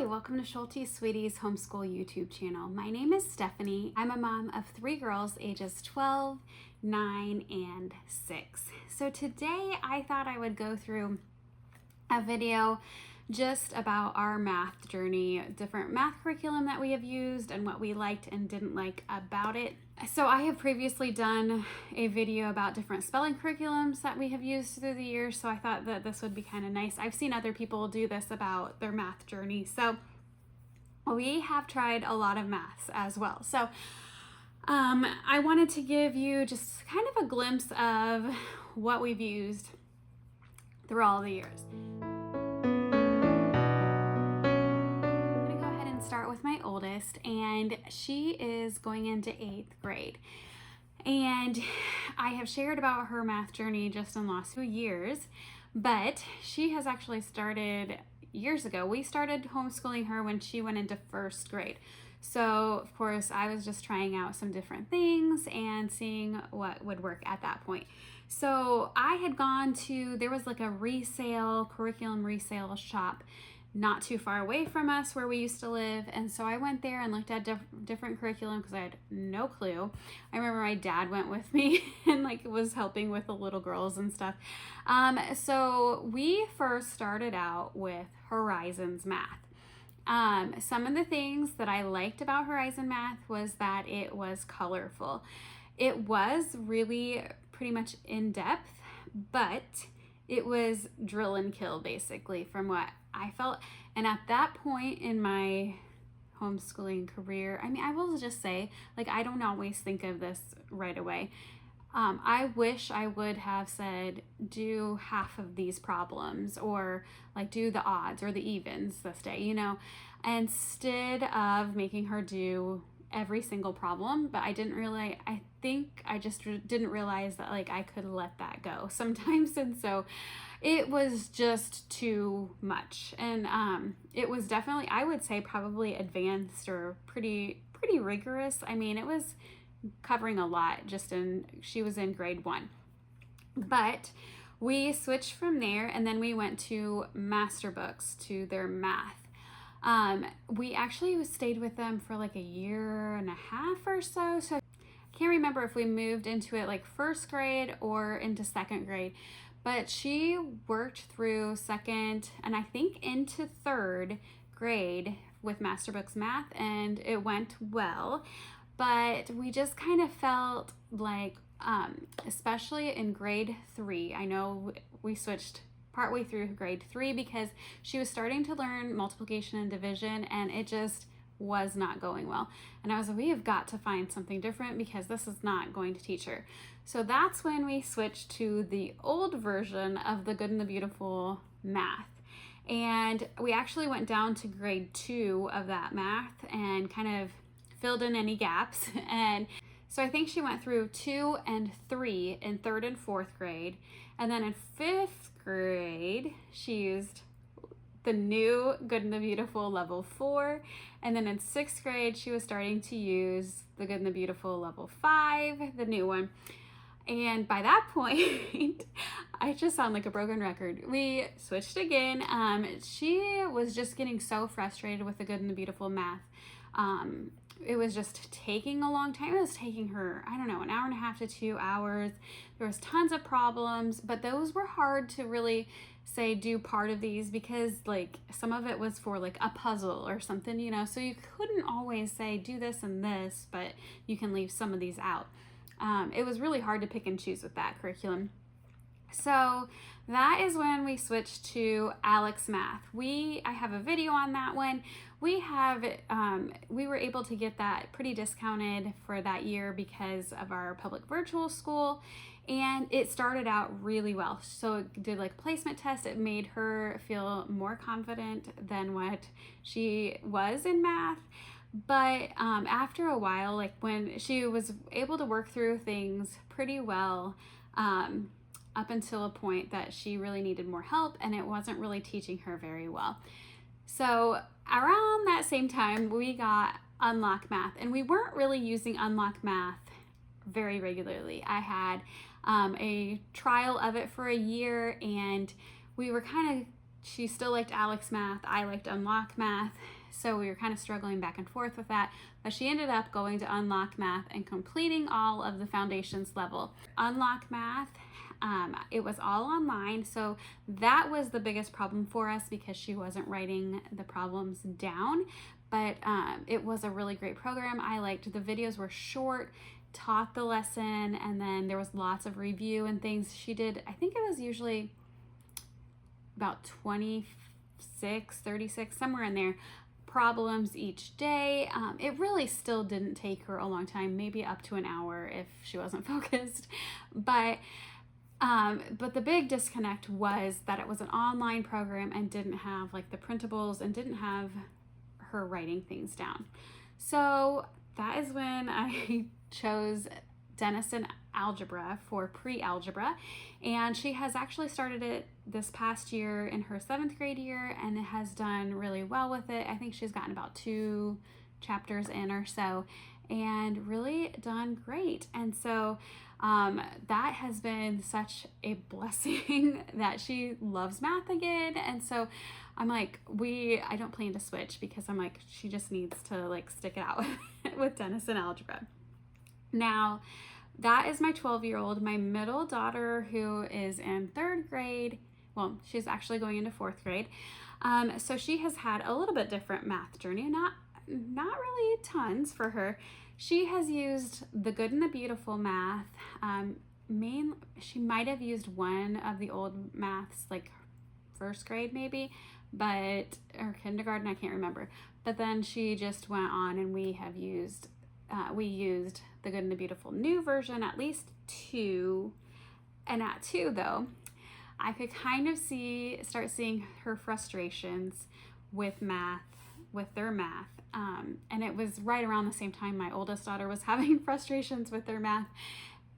Hi, welcome to Schulte Sweetie's Homeschool YouTube channel. My name is Stephanie. I'm a mom of 3 girls ages 12, 9, and 6. So today I thought I would go through a video just about our math journey, different math curriculum that we have used and what we liked and didn't like about it. So I have previously done a video about different spelling curriculums that we have used through the years, so I thought that this would be kind of nice. I've seen other people do this about their math journey, so we have tried a lot of maths as well. So I wanted to give you just kind of a glimpse of what we've used through all the years. Start with my oldest, and she is going into 8th grade, and I have shared about her math journey just in the last few years, but she has actually started years ago. We started homeschooling her when she went into 1st grade. So of course I was just trying out some different things and seeing what would work at that point. So I had gone to, there was like a curriculum resale shop not too far away from us where we used to live, and so I went there and looked at different curriculum because I had no clue. I remember my dad went with me and was helping with the little girls and stuff. So we first started out with Horizons Math. Some of the things that I liked about Horizon Math was that it was colorful. It was really pretty much in depth, but it was drill and kill basically from what I felt. And at that point in my homeschooling career, I will just say, I don't always think of this right away. I wish I would have said, do half of these problems, or do the odds or the evens this day, instead of making her do every single problem. But I didn't realize, I think I just didn't realize that I could let that go sometimes. And so it was just too much. And it was definitely, I would say, probably advanced or pretty rigorous. It was covering a lot she was in grade 1. But we switched from there, and then we went to Masterbooks to their math. We actually stayed with them for a year and a half or so. So I can't remember if we moved into it 1st grade or into 2nd grade, but she worked through 2nd and I think into 3rd grade with Masterbooks Math, and it went well. But we just kind of felt especially in grade 3, I know we switched partway through grade 3 because she was starting to learn multiplication and division, and it just was not going well. And I was like, we have got to find something different because this is not going to teach her. So that's when we switched to the old version of the Good and the Beautiful math. And we actually went down to grade 2 of that math and kind of filled in any gaps. And so I think she went through 2 and 3 in 3rd and 4th grade. And then in 5th grade, she used the new Good and the Beautiful level 4. And then in 6th grade, she was starting to use the Good and the Beautiful level 5, the new one. And by that point, I just sound like a broken record. We switched again. She was just getting so frustrated with the Good and the Beautiful math. It was just taking a long time. It was taking her, an hour and a half to 2 hours. There was tons of problems, but those were hard to really say do part of these because some of it was for a puzzle or something, so you couldn't always say do this and this, but you can leave some of these out. It was really hard to pick and choose with that curriculum. So that is when we switched to Alex Math. I have a video on that one. We were able to get that pretty discounted for that year because of our public virtual school, and it started out really well. So it did placement test. It made her feel more confident than what she was in math. But after a while, when she was able to work through things pretty well, up until a point that she really needed more help, and it wasn't really teaching her very well. So around that same time, we got Unlock Math, and we weren't really using Unlock Math very regularly. I had a trial of it for a year, and we were kind of she still liked Alex Math. I liked Unlock Math. So we were kind of struggling back and forth with that. But she ended up going to Unlock Math and completing all of the foundations level. Unlock Math, it was all online. So that was the biggest problem for us because she wasn't writing the problems down. But it was a really great program. I liked the videos were short, taught the lesson, and then there was lots of review and things. She did, I think it was usually about 26, 36, somewhere in there, problems each day. It really still didn't take her a long time, maybe up to an hour if she wasn't focused. But the big disconnect was that it was an online program and didn't have like the printables and didn't have her writing things down. So that is when I chose Denison Algebra for pre-algebra, and she has actually started it this past year in her 7th grade year and has done really well with it. I think she's gotten about 2 chapters in or so and really done great. And so that has been such a blessing that she loves math again. And so I'm like, I don't plan to switch because I'm like, she just needs to like stick it out with Denison Algebra. Now, that is my 12-year-old. My middle daughter, who is in 3rd grade, well, she's actually going into 4th grade. So she has had a little bit different math journey, not really tons for her. She has used the Good and the Beautiful math. She might have used one of the old maths, like 1st grade maybe, or kindergarten, I can't remember. But then she just went on and we used the Good and the Beautiful new version, at least 2. And at 2 though, I could kind of start seeing her frustrations with their math. And it was right around the same time my oldest daughter was having frustrations with their math.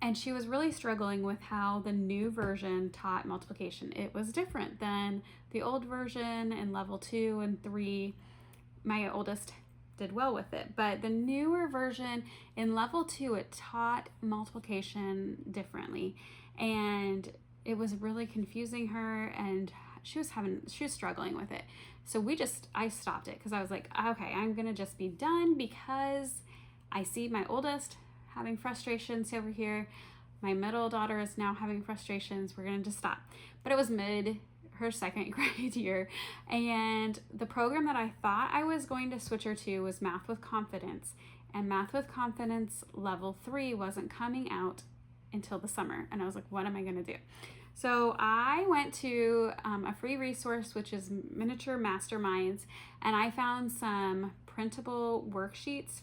And she was really struggling with how the new version taught multiplication. It was different than the old version in level 2 and 3. My oldest did well with it, but the newer version in level 2, it taught multiplication differently, and it was really confusing her, and she was struggling with it. So I stopped it because I was like, okay, I'm gonna just be done because I see my oldest having frustrations over here. My middle daughter is now having frustrations. We're gonna just stop. But it was her 2nd grade year, and the program that I thought I was going to switch her to was Math with Confidence, and Math with Confidence level 3 wasn't coming out until the summer, and I was like, what am I going to do? So I went to a free resource, which is Miniature Masterminds, and I found some printable worksheets.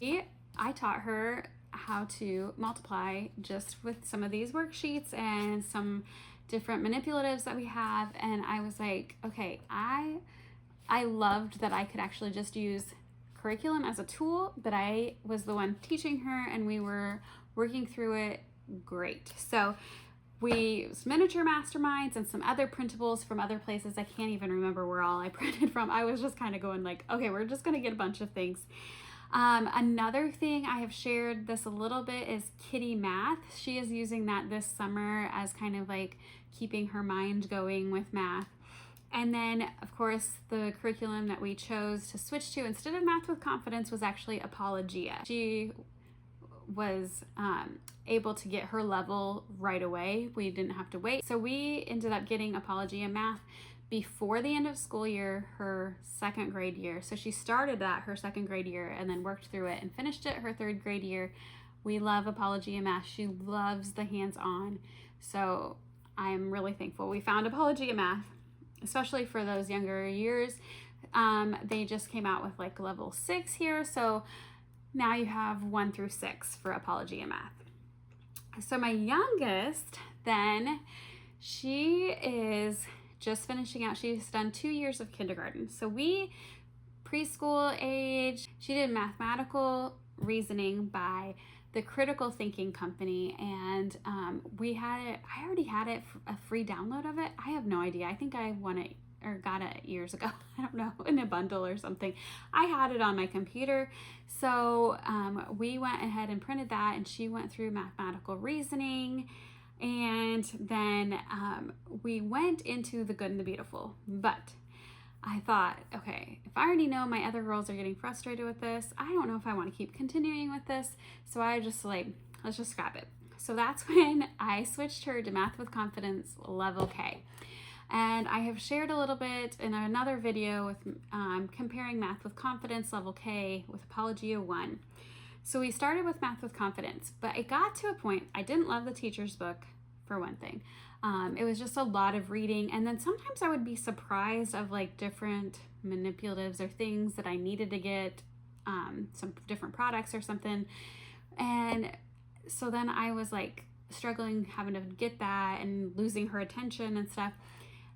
I taught her how to multiply just with some of these worksheets and some different manipulatives that we have, and I was like, okay, I loved that I could actually just use curriculum as a tool, but I was the one teaching her and we were working through it great. So we used Miniature Masterminds and some other printables from other places. I can't even remember where all I printed from. I was just kind of going like, okay, we're just gonna get a bunch of things. Another thing I have shared this a little bit is Kitty Math. She is using that this summer as kind of like keeping her mind going with math. And then, of course, the curriculum that we chose to switch to instead of Math with Confidence was actually Apologia. She was able to get her level right away. We didn't have to wait. So we ended up getting Apologia Math before the end of school year, her 2nd grade year. So she started that her 2nd grade year and then worked through it and finished it her 3rd grade year. We love Apologia Math. She loves the hands-on. So I'm really thankful we found Apologia Math, especially for those younger years. They just came out with like level 6 here. So now you have 1 through 6 for Apologia Math. So my youngest then, she is just finishing out. She's done 2 years of kindergarten. So preschool age, she did mathematical reasoning by the Critical Thinking Company, and we had it. I already had it, a free download of it. I have no idea. I think I won it or got it years ago. I don't know, in a bundle or something. I had it on my computer. So we went ahead and printed that, and she went through mathematical reasoning. And then we went into the Good and the Beautiful, but I thought, okay, if I already know my other girls are getting frustrated with this, I don't know if I want to keep continuing with this. So I just like, let's just scrap it. So that's when I switched her to Math with Confidence Level K. And I have shared a little bit in another video with comparing Math with Confidence Level K with Apologia 1. So we started with Math with Confidence, but it got to a point, I didn't love the teacher's book, for one thing. It was just a lot of reading, and then sometimes I would be surprised of like different manipulatives or things that I needed to get, some different products or something. And so then I was like struggling having to get that and losing her attention and stuff.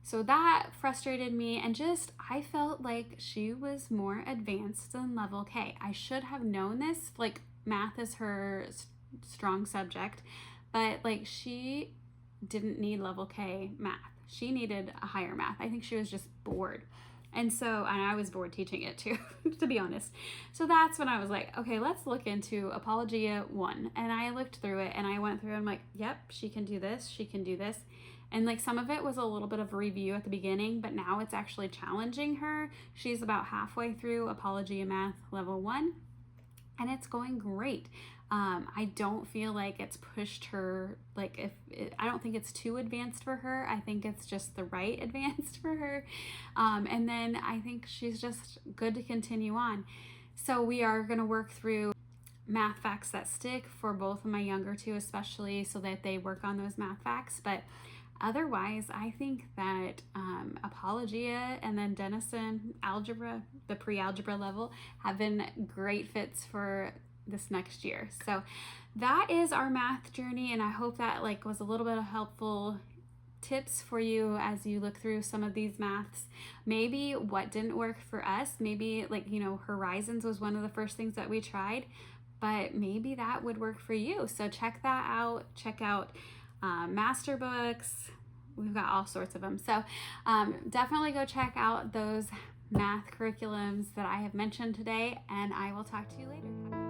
So that frustrated me, and just I felt like she was more advanced than Level K. I should have known this. Like, math is her strong subject, but like she didn't need Level K math. She needed a higher math. I think she was just bored. And I was bored teaching it too, to be honest. So that's when I was like, okay, let's look into Apologia 1. And I looked through it and I went through and I'm like, yep, she can do this, she can do this. And like some of it was a little bit of a review at the beginning, but now it's actually challenging her. She's about halfway through Apologia Math Level 1 and it's going great. I don't feel like it's pushed her, like I don't think it's too advanced for her. I think it's just the right advanced for her. And then I think she's just good to continue on. So we are going to work through math facts that stick for both of my younger two, especially so that they work on those math facts. But otherwise, I think that Apologia and then Denison Algebra, the pre-algebra level, have been great fits for this next year. So that is our math journey, and I hope that like was a little bit of helpful tips for you as you look through some of these maths. Maybe what didn't work for us, maybe like, you know, Horizons was one of the first things that we tried, but maybe that would work for you. So check that out. Check out master books. We've got all sorts of them. So definitely go check out those math curriculums that I have mentioned today, and I will talk to you later.